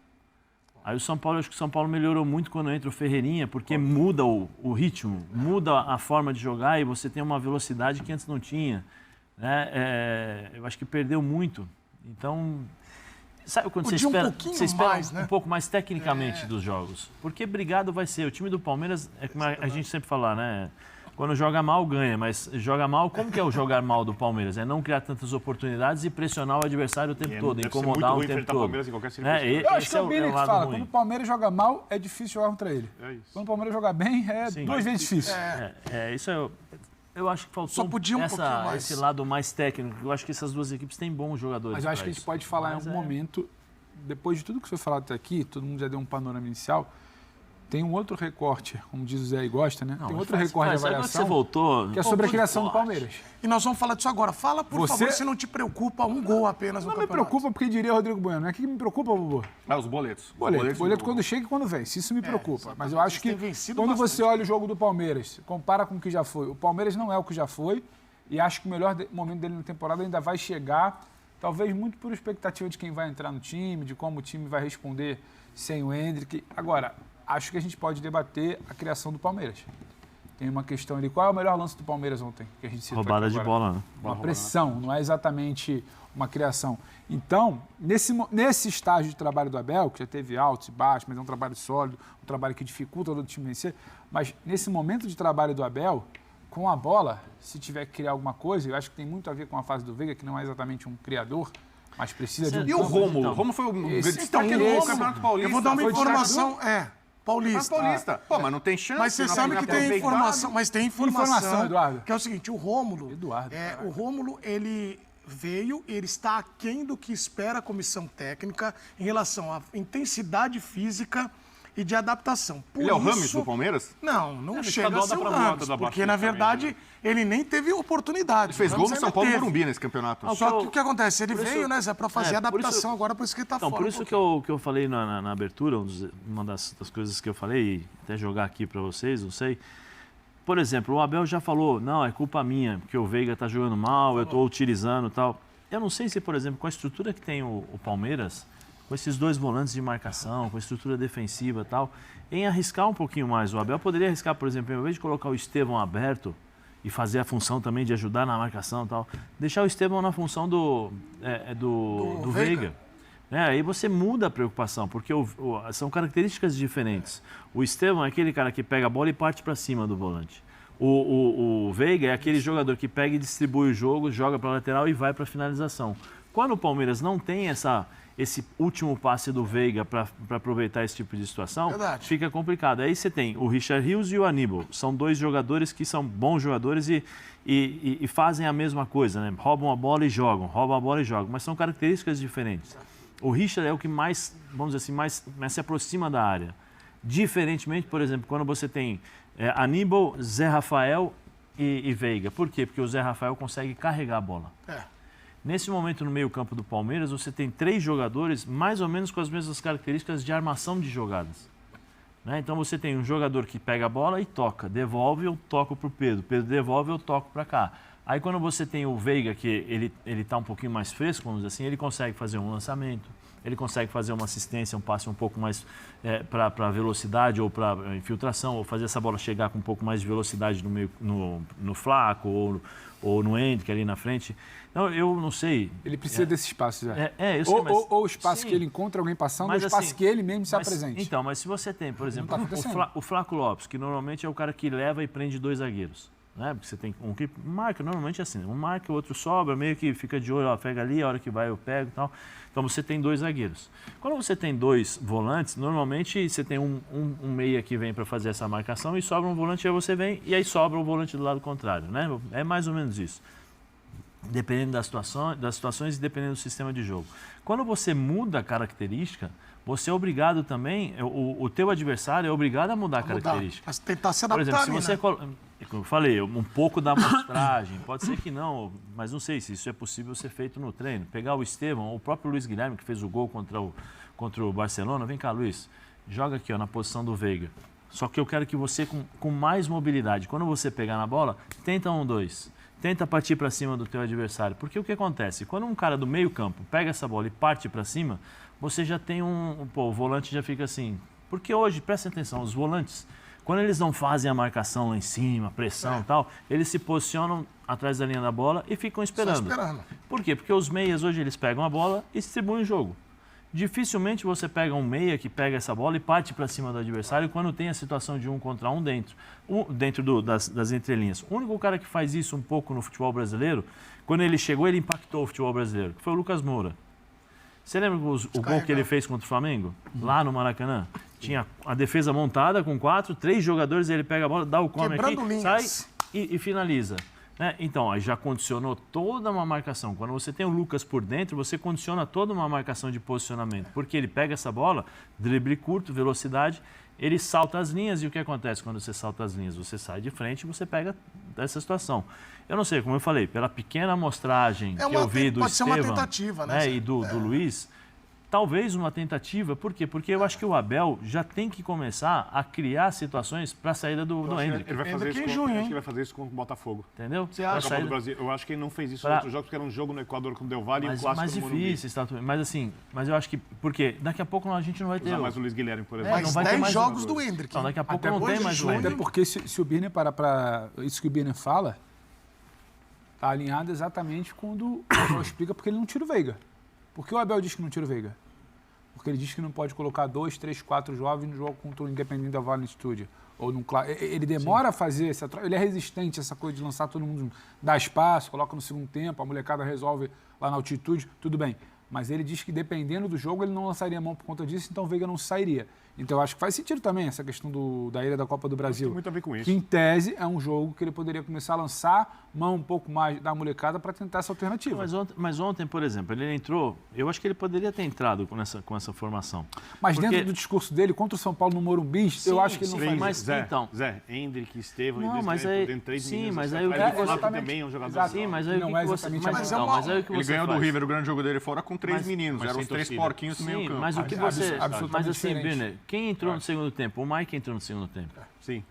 Aí o São Paulo, acho que o São Paulo melhorou muito quando entra o Ferreirinha, porque muda o ritmo, muda a forma de jogar e você tem uma velocidade que antes não tinha. Né? Eu acho que perdeu muito. Então... Sabe quando você espera mais, né? um pouco mais tecnicamente dos jogos? Porque brigado vai ser. O time do Palmeiras, é como a gente sempre fala, né? Quando joga mal, ganha. Mas joga mal, como que é o jogar mal do Palmeiras? É não criar tantas oportunidades e pressionar o adversário o tempo todo, incomodar o tempo todo. Eu acho que é o Billy que fala, quando o Palmeiras joga mal, é difícil jogar contra ele. Quando o Palmeiras joga bem, duas vezes difícil. Isso eu acho que faltou esse lado mais técnico. Eu acho que essas duas equipes têm bons jogadores. Mas eu acho que a gente pode falar em algum momento, depois de tudo que foi falado até aqui, todo mundo já deu um panorama inicial, tem um outro recorte, como diz o Zé e gosta, né? Tem outro recorte de avaliação que é sobre a criação do Palmeiras. E nós vamos falar disso agora. Fala, por favor, se não te preocupa um gol apenas no campeonato. Não me preocupa, porque diria Rodrigo Bueno. Não é que me preocupa, Bubu. Os boletos. Boleto quando chega e quando vence. Isso me preocupa. Mas eu acho que quando você olha o jogo do Palmeiras, compara com o que já foi. O Palmeiras não é o que já foi. E acho que o melhor momento dele na temporada ainda vai chegar. Talvez muito por expectativa de quem vai entrar no time, de como o time vai responder sem o Hendrick. Agora, acho que a gente pode debater a criação do Palmeiras. Tem uma questão ali. Qual é o melhor lance do Palmeiras ontem? Que a gente citou roubada de bola, né? Uma pressão, não é exatamente uma criação. Então, nesse estágio de trabalho do Abel, que já teve altos e baixos, mas é um trabalho sólido, um trabalho que dificulta o time vencer, mas nesse momento de trabalho do Abel, com a bola, se tiver que criar alguma coisa, eu acho que tem muito a ver com a fase do Veiga, que não é exatamente um criador, mas precisa de um... E o Rômulo? O Rômulo foi o destaque do Campeonato Paulista. Eu vou dar uma informação, Paulista. Pô, mas não tem chance. Mas você sabe que tem informação, Eduardo. Que é o seguinte, o Rômulo, ele veio, ele está aquém do que espera a comissão técnica em relação à intensidade física e de adaptação. Ele é o Rames do Palmeiras? Não chega a ser o Rames, porque na verdade ele nem teve oportunidade. Ele fez gol no São Paulo Morumbi nesse campeonato. Só que o que acontece? Ele veio, né, Zé, para fazer a adaptação agora, por isso que ele está fora. Por isso que eu falei na abertura, uma das coisas que eu falei, até jogar aqui para vocês, não sei. Por exemplo, o Abel já falou, não, é culpa minha, porque o Veiga está jogando mal, eu estou utilizando e tal. Eu não sei se, por exemplo, com a estrutura que tem o Palmeiras, com esses dois volantes de marcação, com a estrutura defensiva e tal, em arriscar um pouquinho mais. O Abel poderia arriscar, por exemplo, ao invés de colocar o Estevão aberto e fazer a função também de ajudar na marcação e tal, deixar o Estevão na função do Veiga. Aí você muda a preocupação, porque são características diferentes. O Estevão é aquele cara que pega a bola e parte para cima do volante. O Veiga é aquele jogador que pega e distribui o jogo, joga para a lateral e vai para a finalização. Quando o Palmeiras não tem esse último passe do Veiga para aproveitar esse tipo de situação, fica complicado. Aí você tem o Richard Rios e o Aníbal. São dois jogadores que são bons jogadores e fazem a mesma coisa, né? Roubam a bola e jogam, mas são características diferentes. O Richard é o que mais, vamos dizer assim, mais se aproxima da área. Diferentemente, por exemplo, quando você tem Aníbal, Zé Rafael e Veiga. Por quê? Porque o Zé Rafael consegue carregar a bola. Nesse momento, no meio-campo do Palmeiras, você tem 3 jogadores mais ou menos com as mesmas características de armação de jogadas. Né? Então você tem um jogador que pega a bola e toca, devolve, eu toco para o Pedro, Pedro devolve, eu toco para cá. Aí quando você tem o Veiga, que ele está um pouquinho mais fresco, vamos dizer assim, ele consegue fazer um lançamento, ele consegue fazer uma assistência, um passe um pouco mais para velocidade ou para infiltração, ou fazer essa bola chegar com um pouco mais de velocidade no Flaco ou no Hendrick ali na frente. Então, eu não sei. Ele precisa desse espaço já. Eu sei, ou o espaço que ele encontra alguém passando, ou o espaço que ele mesmo se apresente. Então, mas se você tem, por exemplo, o Flaco Lopes, que normalmente é o cara que leva e prende 2 zagueiros. Né? Porque você tem um que marca, normalmente é assim, um marca, o outro sobra, meio que fica de olho, ó, pega ali, a hora que vai eu pego e tal. Então você tem 2 zagueiros. Quando você tem 2 volantes, normalmente você tem um meia que vem para fazer essa marcação e sobra um volante, aí você vem e aí sobra o volante do lado contrário, né? É mais ou menos isso. Dependendo das situações e dependendo do sistema de jogo. Quando você muda a característica, você é obrigado também, o teu adversário é obrigado a mudar a característica. Mas tentar se adaptar. Por exemplo, se você... Como eu falei, um pouco da amostragem, pode ser que não, mas não sei se isso é possível ser feito no treino. Pegar o Estevão, o próprio Luiz Guilherme, que fez o gol contra o Barcelona, vem cá, Luiz, joga aqui ó, na posição do Veiga. Só que eu quero que você, com mais mobilidade, quando você pegar na bola, tenta 1-2. Tenta partir para cima do teu adversário. Porque o que acontece? Quando um cara do meio campo pega essa bola e parte para cima, você já tem o volante já fica assim. Porque hoje, presta atenção, os volantes, quando eles não fazem a marcação lá em cima, pressão e tal, eles se posicionam atrás da linha da bola e ficam esperando. Por quê? Porque os meias hoje eles pegam a bola e distribuem o jogo. Dificilmente você pega um meia que pega essa bola e parte para cima do adversário quando tem a situação de 1 contra 1 dentro das entrelinhas. O único cara que faz isso um pouco no futebol brasileiro, quando ele chegou, ele impactou o futebol brasileiro, que foi o Lucas Moura. Você lembra o gol que ele fez contra o Flamengo? Lá no Maracanã? Tinha a defesa montada com 4, 3 jogadores, ele pega a bola, dá o corner aqui, sai e finaliza. Né? Então, aí já condicionou toda uma marcação. Quando você tem o Lucas por dentro, você condiciona toda uma marcação de posicionamento. Porque ele pega essa bola, drible curto, velocidade, ele salta as linhas. E o que acontece quando você salta as linhas? Você sai de frente e você pega essa situação. Eu não sei, como eu falei, pela pequena amostragem que eu vi do Estevão, pode ser uma tentativa, né? E do Luiz... Talvez uma tentativa, por quê? Porque eu acho que o Abel já tem que começar a criar situações para a saída do Hendrick. Ele vai fazer isso acho que ele vai fazer isso com o Botafogo. Entendeu? Você acha? Do Brasil. Eu acho que ele não fez isso em outros jogos, porque era um jogo no Equador com o Del Valle e um clássico mais no Morumbi. difícil, mas eu acho que... Porque daqui a pouco a gente não vai ter... mais o Luiz Guilherme, por exemplo. Mas 10 jogos do Hendrick. Não, daqui a pouco não tem mais o Hendrick. Até porque se o Birner parar para... Isso que o Birner fala, está alinhado exatamente quando o Abel explica porque ele não tira o Veiga. Por que o Abel diz que não tira o Veiga? Porque ele diz que não pode colocar 2, 3, 4 jovens no jogo contra o Independente da Vale Studio. Ou num, ele demora a fazer essa troca, ele é resistente a essa coisa de lançar todo mundo, dá espaço, coloca no segundo tempo, a molecada resolve lá na altitude, tudo bem. Mas ele diz que dependendo do jogo ele não lançaria a mão por conta disso, então o Veiga não sairia. Então eu acho que faz sentido também essa questão da ida da Copa do Brasil. Tem muito a ver com isso. Que em tese é um jogo que ele poderia começar a lançar mão um pouco mais da molecada para tentar essa alternativa. Mas ontem, por exemplo, ele entrou, eu acho que ele poderia ter entrado com essa formação. Mas dentro do discurso dele contra o São Paulo no Morumbi, eu acho que ele não faz. Mas Zé, Hendrick, Estevão, não, mas aí, mas aí o que você também é um jogador. Sim, mas aí o que você ele ganhou do River o grande jogo dele fora com 3 meninos, eram os 3 porquinhos do meio campo. Mas o que você, mas assim, Birner, quem entrou no segundo tempo? O Mike entrou no segundo tempo. Sim.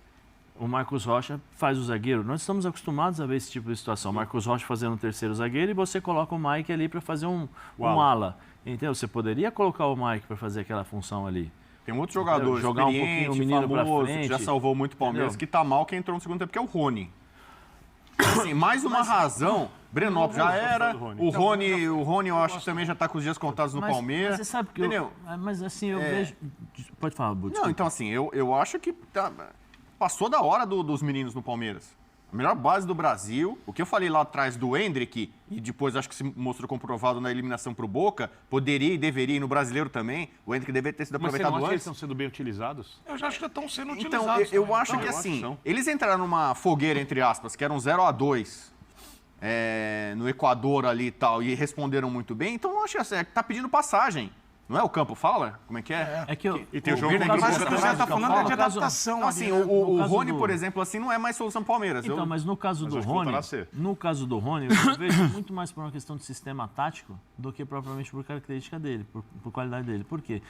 O Marcos Rocha faz o zagueiro. Nós estamos acostumados a ver esse tipo de situação. O Marcos Rocha fazendo um terceiro zagueiro e você coloca o Mike ali para fazer um ala. Entendeu? Você poderia colocar o Mike para fazer aquela função ali. Tem um outro jogador jogar um pouquinho o menino para frente, que já salvou muito o Palmeiras, que tá mal, que entrou no segundo tempo, que é o Rony. Assim, mais uma razão. Breno já era. O Rony, eu acho que também já está com os dias contados no Palmeiras. Mas você sabe que mas assim, eu vejo... Pode falar, Butch. Não, então assim, eu acho que passou da hora dos meninos no Palmeiras. A melhor base do Brasil. O que eu falei lá atrás do Hendrick, e depois acho que se mostrou comprovado na eliminação pro Boca, poderia e deveria ir no Brasileiro também. O Hendrick deveria ter sido aproveitado antes. Mas eles estão sendo bem utilizados? Eu já acho que estão sendo então, utilizados. Eu acho que assim, eles entraram numa fogueira, entre aspas, que era um 0-2 no Equador ali e tal, e responderam muito bem. Então eu acho que assim, tá pedindo passagem. Não é o campo fala? Como é que é? É que E tem o jogo Birner Mas que você já tá falando de adaptação Então, ali, assim, né? o caso Rony, do- por exemplo, assim, não é mais solução Palmeiras. Então, mas no caso do acho que Rony, voltará a ser. eu vejo muito mais por uma questão de sistema tático do que propriamente por característica dele, por qualidade dele. Por quê?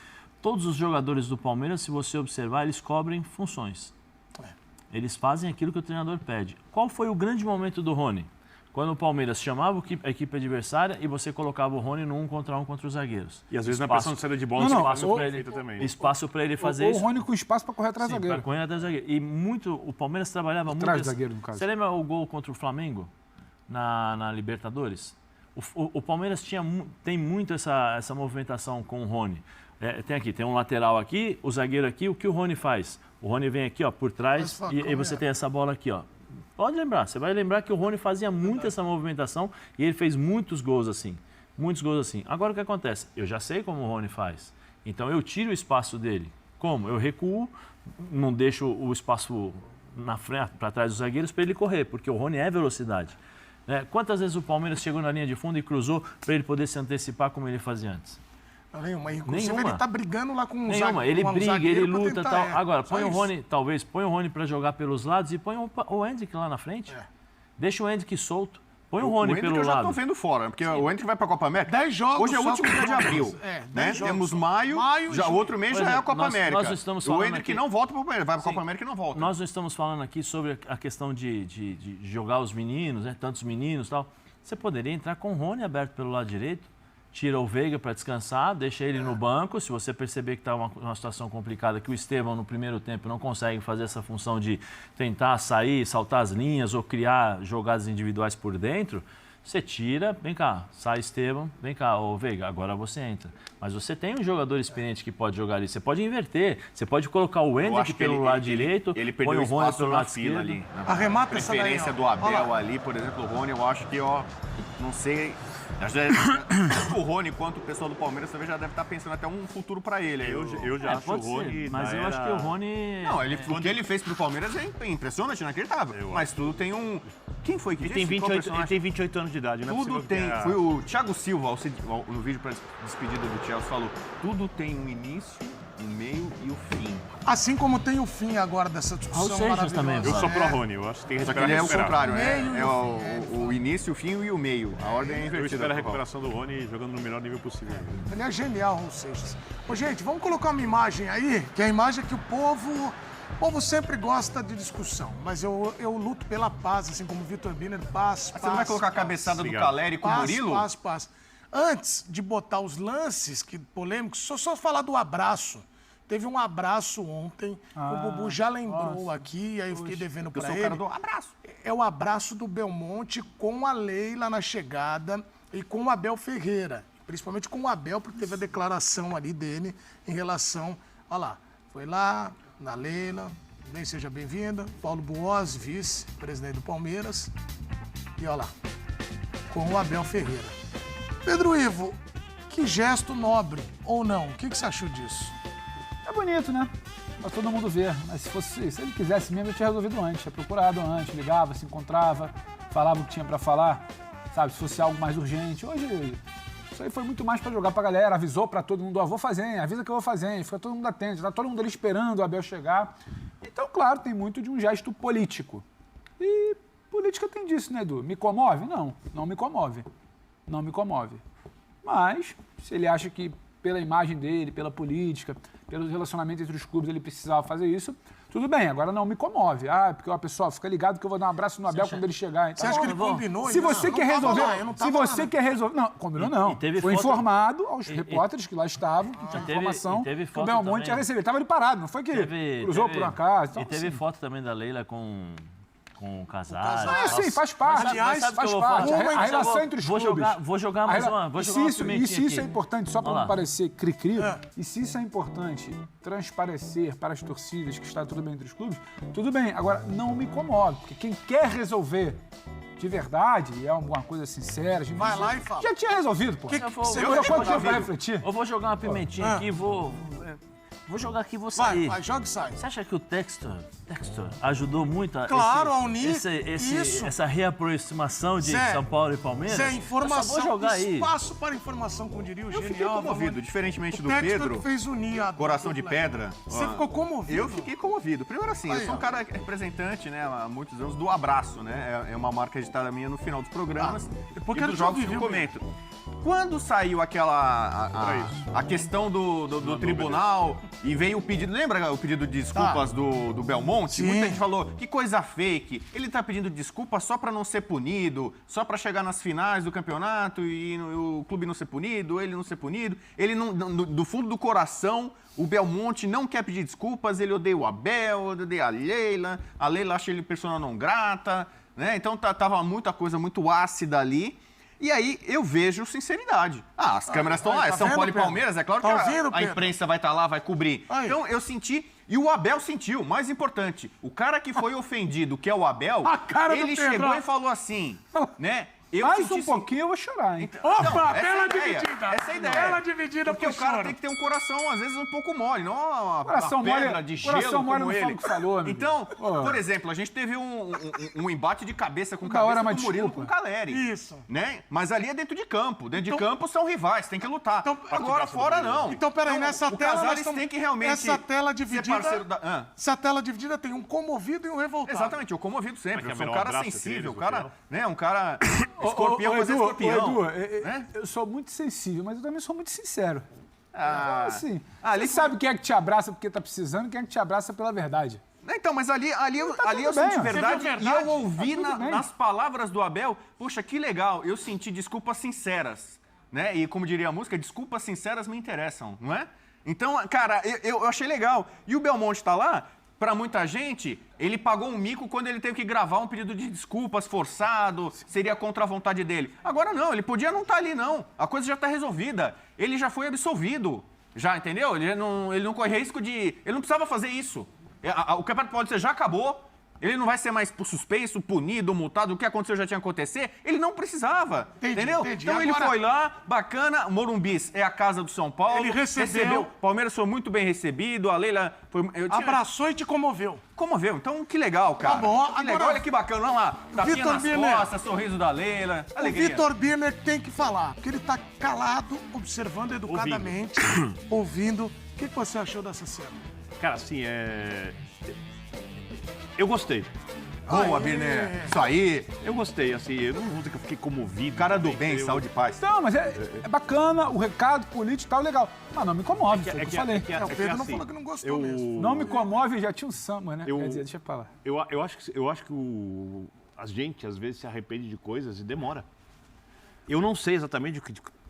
Todos os jogadores do Palmeiras, se você observar, eles cobrem funções. Eles fazem aquilo que o treinador pede. Qual foi o grande momento do Rony? Quando o Palmeiras chamava a equipe adversária e você colocava o Rony no 1 contra 1 contra os zagueiros. E às vezes na Espaço- pressão de saída de bola, Não, você não, passa ou- pra ele também. Espaço para ele fazer Ou o isso. Rony com espaço para correr atrás do Sim, zagueiro. para correr atrás do zagueiro. E muito, o Palmeiras trabalhava muito... Atrás do zagueiro, no caso. Você lembra o gol contra o Flamengo na Libertadores? O Palmeiras tem muito essa movimentação com o Rony. Tem um lateral aqui, o zagueiro aqui, o que o Rony faz? O Rony vem aqui, ó, por trás e você tem essa bola aqui, ó. Pode lembrar, você vai lembrar que o Rony fazia muito essa movimentação e ele fez muitos gols assim. Muitos gols assim. Agora o que acontece? Eu já sei como o Rony faz. Então eu tiro o espaço dele. Como? Eu recuo, não deixo o espaço na frente, para trás dos zagueiros para ele correr, porque o Rony é velocidade. Quantas vezes o Palmeiras chegou na linha de fundo e cruzou para ele poder se antecipar como ele fazia antes? Nenhuma. Inclusive, Nenhuma. ele tá brigando lá com um Nenhuma. Ele com um briga, zagueiro ele pra luta e tentar, tal. Agora, só põe o isso. Rony, talvez, põe o Rony para jogar pelos lados e põe o Hendrick lá na frente. Deixa o Hendrick solto. Põe o Rony Hendrick pelo eu já lado. tô vendo fora, porque o Hendrick vai pra Copa América. 10 jogos Hoje é o só último com dia de Palmeiras. abril. É, né? 10 jogos Temos só. maio, já junho. outro mês Por já é a exemplo, Copa nós América. estamos O falando Hendrick aqui- não volta para Palmeiras, vai pra Sim. Copa América e não volta. Nós não estamos falando aqui sobre a questão de jogar os meninos, tantos meninos e tal. Você poderia entrar com o Rony aberto pelo lado direito, tira o Veiga para descansar, deixa ele no banco. Se você perceber que está uma situação complicada, que o Estevão no primeiro tempo não consegue fazer essa função de tentar sair, saltar as linhas ou criar jogadas individuais por dentro, você tira, vem cá, sai Estevão, vem cá, ô Veiga, agora você entra. Mas você tem um jogador experiente que pode jogar ali, você pode inverter, você pode colocar o Eu Hendrick acho que pelo lado direito, ele põe perdeu o Rony espaço pelo na lado fila esquerdo. ali. Arremata essa daí, preferência ó. do Olha Abel lá. ali, por exemplo, o Rony, eu acho que, não sei... Tanto o Rony quanto o pessoal do Palmeiras também já deve estar pensando até um futuro para ele. aí. Eu já acho o Pode Rony... ser, mas da eu acho que o era- Rony... Não, o que ele fez pro Palmeiras é impressionante, inacreditável. Mas tudo tem um... Quem foi que Ele disse? tem, Qual 28, ele personagem? tem 28 anos de idade, não é Tudo possível que tem. tenha- Foi o Thiago Silva, no vídeo para despedida do Chelsea, falou: tudo tem um início, um meio e o fim. Assim como tem o fim agora dessa discussão Raul Seixas também, maravilhosa. Eu sou pro É. Rony, eu acho que tem que Só que esperar ele é o recuperar. contrário, Meio e é o fim, o início, o fim e o meio. A ordem é Eu invertida. espero a por recuperação do Rony jogando no melhor nível possível. Ele é genial, Raul Seixas. Ô, gente, vamos colocar uma imagem aí, que é a imagem que o povo sempre gosta de discussão. Mas eu luto pela paz, assim como o Vitor Birner, paz, Você não vai colocar a paz. cabeçada do Obrigado. Caleri com o Paz, Murilo? paz, paz. Antes de botar os lances polêmicos, só falar do abraço. Teve um abraço ontem, o Bubu já lembrou aqui, e aí eu fiquei devendo Eu pra sou o ele. cara do abraço. É o abraço do Belmonte com a Leila na chegada e com o Abel Ferreira. Principalmente com o Abel, porque teve a declaração ali dele em relação... Olha lá, foi lá na Leila, bem, seja bem-vinda. Paulo Buós, vice-presidente do Palmeiras. E olha lá, com o Abel Ferreira. Pedro Ivo, que gesto nobre, ou não? O que você achou disso? É bonito, né? Pra todo mundo ver. Mas se ele quisesse mesmo, eu tinha resolvido antes. Tinha procurado antes, ligava, se encontrava, falava o que tinha pra falar, sabe? Se fosse algo mais urgente. Hoje, isso aí foi muito mais pra jogar pra galera. Avisou pra todo mundo, ó, vou fazer, hein? Avisa que eu vou fazer, hein? Fica todo mundo atento. Tá todo mundo ali esperando o Abel chegar. Então, claro, tem muito de um gesto político. E política tem disso, né, Edu? Me comove? Não, não me comove. Não me comove. Mas, se ele acha que pela imagem dele, pela política, pelo relacionamento entre os clubes, ele precisava fazer isso, tudo bem, agora não me comove. Ah, porque, ó, pessoal, fica ligado que eu vou dar um abraço no Abel quando ele chegar. Então, Você acha que ele bom. combinou? se você Não, quer não tava resolver, lá, eu não se tava você lá, quer resolver, não, combinou não. E teve Foi foto- informado aos repórteres que lá estavam, que tinha teve- informação e teve que o foto Belmonte também. ia receber. Ele estava ali parado, não foi que cruzou por um acaso. Então, E teve assim, foto também da Leila com o Casares. Casares. é assim, faz parte. Aliás, sabe o que faz eu vou parte. falar? A relação Vou- entre os vou clubes. jogar- vou jogar mais uma- vou E jogar se uma isso, pimentinha e se isso é aqui. importante, só para Olha não lá. parecer cri-cri, e se isso é importante transparecer para as torcidas que está tudo bem entre os clubes, tudo bem. Agora, não me comove, porque quem quer resolver de verdade, e é alguma coisa sincera, Vai lá e fala. já tinha resolvido, pô. Que- Eu vou- Você eu vai Levou quanto botar tempo para vídeo? refletir? Eu vou jogar uma pimentinha aqui e vou... Vou jogar aqui e vou sair. Vai, joga e sai. Você acha que o Textor ajudou muito Claro, a unir isso. essa reaproximação de Zé, São Paulo e Palmeiras? Zé, informação, Eu só vou jogar aí. espaço para informação, como diria o Eu fiquei genial. comovido, diferentemente O do Textor Pedro, que fez unir a coração de dupla. pedra. Você ficou comovido? Eu fiquei comovido. Primeiro assim, eu Aí, sou um ó. cara representante, né, há muitos anos, do abraço, né? É uma marca editada minha no final dos programas depois e quero dos te jogos ouvir, que eu viu, comento. Quando saiu a questão do tribunal e veio o pedido, lembra o pedido de desculpas do Belmonte? Sim. Muita gente falou, que coisa fake, ele tá pedindo desculpa só pra não ser punido, só pra chegar nas finais do campeonato e o clube não ser punido, ele não ser punido. Ele não, do fundo do coração, o Belmonte não quer pedir desculpas, ele odeia o Abel, odeia a Leila acha ele persona não grata, né? Então tava muita coisa muito ácida ali. E aí eu vejo sinceridade. As câmeras estão lá, é tá São vendo, Paulo e Pedro? Palmeiras, é claro Tá que ouvindo, a Pedro? imprensa vai estar lá, vai cobrir. Aí. Então eu senti, e o Abel sentiu, mais importante, o cara que foi ofendido, que é o Abel, A cara do ele Pedro, chegou ó. e falou assim, né? Eu Mais senti um pouquinho eu vou chorar, hein? Opa, essa é tela a ideia, dividida. essa é a ideia. Tela dividida Porque pro o cara choro. tem que ter um coração, às vezes, um pouco mole, não uma Coração pedra mole- de gelo coração mole como não ele. fala o que falou, amigo. Então, Pô. por exemplo, a gente teve um embate de cabeça com Da hora, cabeça mas do Murilo desculpa. com o Caleri. Isso. Né? Mas ali é dentro de campo. Dentro de campo são rivais, tem que lutar. Então, Agora fora não. Então, peraí, nessa o tela nós Casares estamos- tem que realmente essa tela ser dividida- parceiro da... Essa tela dividida tem um comovido e um revoltado. Exatamente, eu comovido sempre. Mas Eu sou um quer cara virar um abraço sensível, entre eles, cara, no né? Um cara escorpião, mas é Edu, escorpião. Edu, eu sou muito sensível, mas eu também sou muito sincero. Ah, Assim, ali você sabe quem é que te abraça porque tá precisando e quem é que te abraça pela verdade. Então, mas ali eu tudo senti bem, ó. verdade, Você viu e verdade? eu ouvi Tá tudo bem. nas palavras do Abel, poxa, que legal, eu senti desculpas sinceras, né? E como diria a música, desculpas sinceras me interessam, não é? Então, cara, eu achei legal. E o Belmonte tá lá, pra muita gente, ele pagou um mico quando ele teve que gravar um pedido de desculpas forçado, seria contra a vontade dele. Agora não, ele podia não estar ali, não. A coisa já tá resolvida. Ele já foi absolvido. Já, entendeu? Ele não corre risco de... Ele não precisava fazer isso. O Campeonato Paulista já acabou. Ele não vai ser mais suspenso, punido, multado. O que aconteceu já tinha que acontecer. Ele não precisava. Entendeu? entendi. Então ele Agora- foi lá, bacana. Morumbis é a casa do São Paulo. Ele recebeu. Palmeiras foi muito bem recebido. A Leila foi... Abraçou e te comoveu. Comoveu. Então, que legal, cara. Tá bom, que legal. agora- Olha que bacana. Olha lá. Tapinha Vitor nas Birner. costas, sorriso da Leila. O Alegria. Vitor Birner tem que falar, porque ele tá calado, observando educadamente, ouvindo. O que você achou dessa cena? Cara, assim, eu gostei. Boa, Birner. Isso aí. Eu gostei, assim, eu não vou dizer que eu fiquei comovido. Cara do bem, saúde e paz. Não, mas é bacana, o recado político e tal, legal. Mas não me comove, foi o que eu falei. O Pedro não falou que não gostou mesmo. Não me comove, já tinha um samba, né? Eu- Quer dizer, deixa pra lá. Eu acho que a gente, às vezes, se arrepende de coisas e demora. Eu não sei exatamente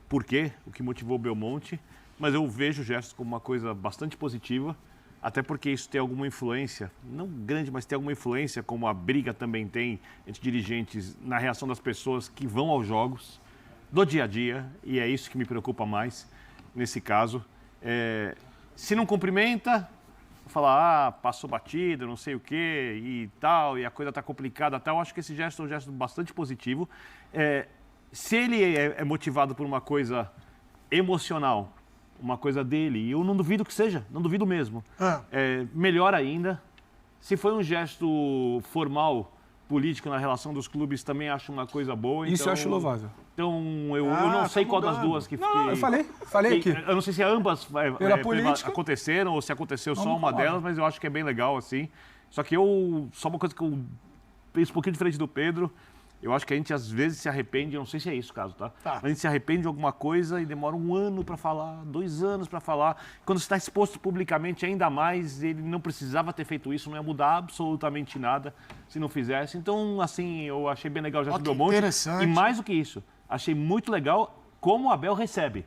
por quê, o que motivou o Belmonte, mas eu vejo o gesto como uma coisa bastante positiva, até porque isso tem alguma influência, não grande, mas tem alguma influência, como a briga também tem entre dirigentes na reação das pessoas que vão aos jogos, do dia a dia, e é isso que me preocupa mais nesse caso. Se não cumprimenta, falar, passou batida, não sei o quê e tal, e a coisa tá complicada tal, acho que esse gesto é um gesto bastante positivo. Se ele é motivado por uma coisa emocional, uma coisa dele, e eu não duvido que seja, não duvido mesmo. Melhor ainda, se foi um gesto formal, político na relação dos clubes, também acho uma coisa boa. Isso então, eu acho louvável. Então, eu não sei qual das duas que... Não, eu falei aqui. Eu não sei se ambas política. aconteceram ou se aconteceu Não só me uma incomoda. delas, mas eu acho que é bem legal, assim. Só que só uma coisa que eu penso um pouquinho diferente do Pedro, eu acho que a gente às vezes se arrepende, eu não sei se é isso o caso, tá? Mas a gente se arrepende de alguma coisa e demora 1 ano para falar, 2 anos para falar. Quando você está exposto publicamente ainda mais, ele não precisava ter feito isso, não ia mudar absolutamente nada se não fizesse. Então, assim, eu achei bem legal o gesto do Belmonte. interessante. E mais do que isso, achei muito legal como o Abel recebe.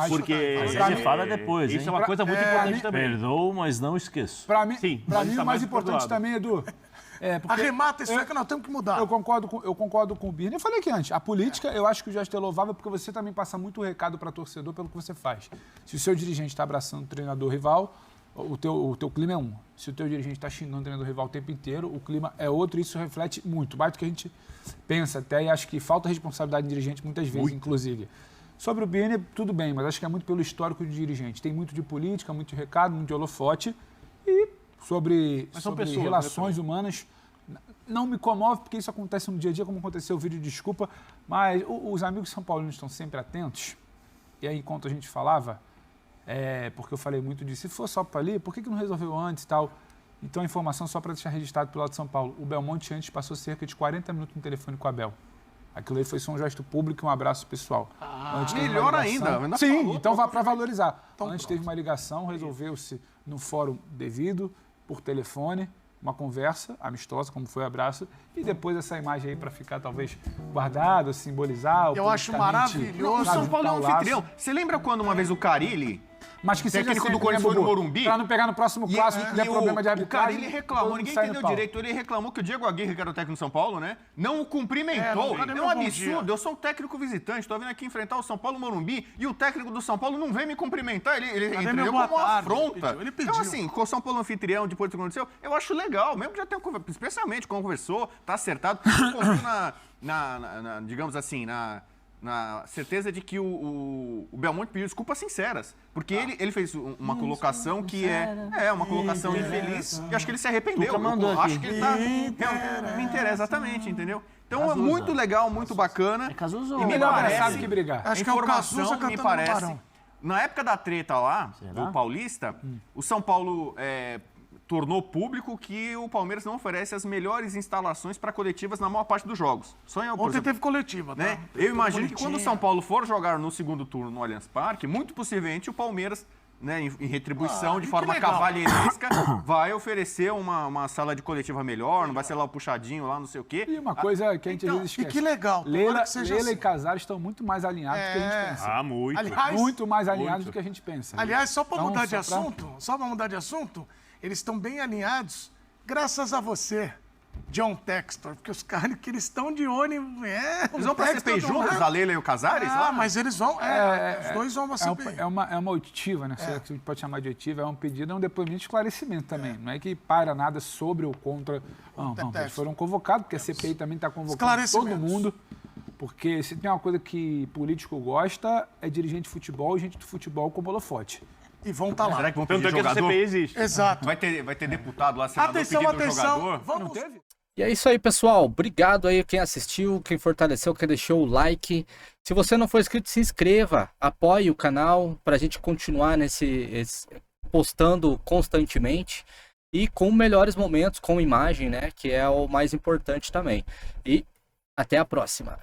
Porque Mas ele fala depois, isso hein? é uma coisa muito importante também. Perdoo, mas não esqueço. Pra mim, Sim, pra mas mim tá o mais mais importante perdoado. também, Edu, porque Arremata isso aí que nós temos que mudar. eu concordo com o Birner. Eu falei aqui antes, a política eu acho que o gesto é louvável porque você também passa muito recado para torcedor pelo que você faz. Se o seu dirigente está abraçando o treinador rival, o teu clima é um. Se o teu dirigente está xingando o treinador rival o tempo inteiro, o clima é outro e isso reflete muito, mais do que a gente pensa até, e acho que falta responsabilidade de dirigente muitas vezes, inclusive. Sobre o Biene, tudo bem, mas acho que é muito pelo histórico de dirigente. Tem muito de política, muito de recado, muito de holofote. E sobre pessoas, relações humanas, não me comove, porque isso acontece no dia a dia, como aconteceu o vídeo, desculpa. Mas os amigos são paulinos estão sempre atentos. E aí, enquanto a gente falava, porque eu falei muito disso, se for só para ali, por que não resolveu antes e tal? Então, a informação só para deixar registrado pelo lado de São Paulo. O Belmonte antes passou cerca de 40 minutos no telefone com o Abel. Aquilo aí foi só um gesto público e um abraço pessoal. Melhor ainda. Sim, então vá para valorizar. Antes teve uma ligação, resolveu-se no fórum devido, por telefone, uma conversa amistosa, como foi o abraço, e depois essa imagem aí para ficar talvez guardada, simbolizar. Eu acho maravilhoso. O São Paulo é um anfitrião. Você lembra quando uma vez o Carilli, mas que seja técnico do Corinthians, foi no Morumbi? Para não pegar no próximo clássico, der problema de arbitragem. O cara, ele reclamou, ninguém entendeu direito. Ele reclamou que o Diego Aguirre, que era o técnico do São Paulo, né? Não o cumprimentou. É um absurdo. Eu sou um técnico visitante, estou vindo aqui enfrentar o São Paulo no Morumbi e o técnico do São Paulo não vem me cumprimentar. Ele entendeu como uma afronta. Ele pediu. Então, assim, com o São Paulo anfitrião, depois do que aconteceu, eu acho legal, mesmo que já tenha conversado, especialmente conversou, tá acertado. Eu confio digamos assim, na certeza de que o Belmonte pediu desculpas sinceras. Porque ele fez uma colocação que é uma colocação infeliz e acho que ele se arrependeu. Eu acho que ele tá... Me interessa, exatamente, entendeu? Então é muito legal, muito bacana. É Cazuza e me melhor parece abraçado que brigar. Acho que é o Cazuza me cantando parece... Barão. Na época da treta lá, do Paulista, o São Paulo tornou público que o Palmeiras não oferece as melhores instalações para coletivas na maior parte dos jogos. Só em Ontem teve coletiva, tá? né? Eu imagino que quando o São Paulo for jogar no segundo turno no Allianz Parque, muito possivelmente o Palmeiras, né, em retribuição, de forma cavalheiresca, vai oferecer uma sala de coletiva melhor, não vai ser lá o puxadinho, lá não sei o quê. E uma coisa que a gente às vezes esquece. E que legal. Leila assim. e Casares estão muito mais alinhados do que a gente pensa. Muito. Aliás, Muito mais alinhados do que a gente pensa. Aliás, só para Então, mudar de assunto, eles estão bem alinhados graças a você, John Textor, porque os caras que eles estão de olho... Eles vão para a CPI juntos, a Leila e o Casares? lá? Mas eles vão... os dois vão para a CPI. É uma oitiva, né? Se a gente pode chamar de oitiva, é um pedido, é um depoimento de esclarecimento também. Não é que para nada sobre ou contra... Não, eles foram convocados, porque a CPI também está convocando todo mundo. Porque se tem uma coisa que político gosta, é dirigente de futebol e gente de futebol como holofote. E vão estar lá. Será que vão pedir Tanto é que essa jogador? CPI existe. Exato. Vai ter deputado lá, senador pedindo jogador? Vamos... E é isso aí, pessoal. Obrigado aí quem assistiu, quem fortaleceu, quem deixou o like. Se você não for inscrito, se inscreva, apoie o canal para a gente continuar postando constantemente e com melhores momentos, com imagem, né? Que é o mais importante também. E até a próxima.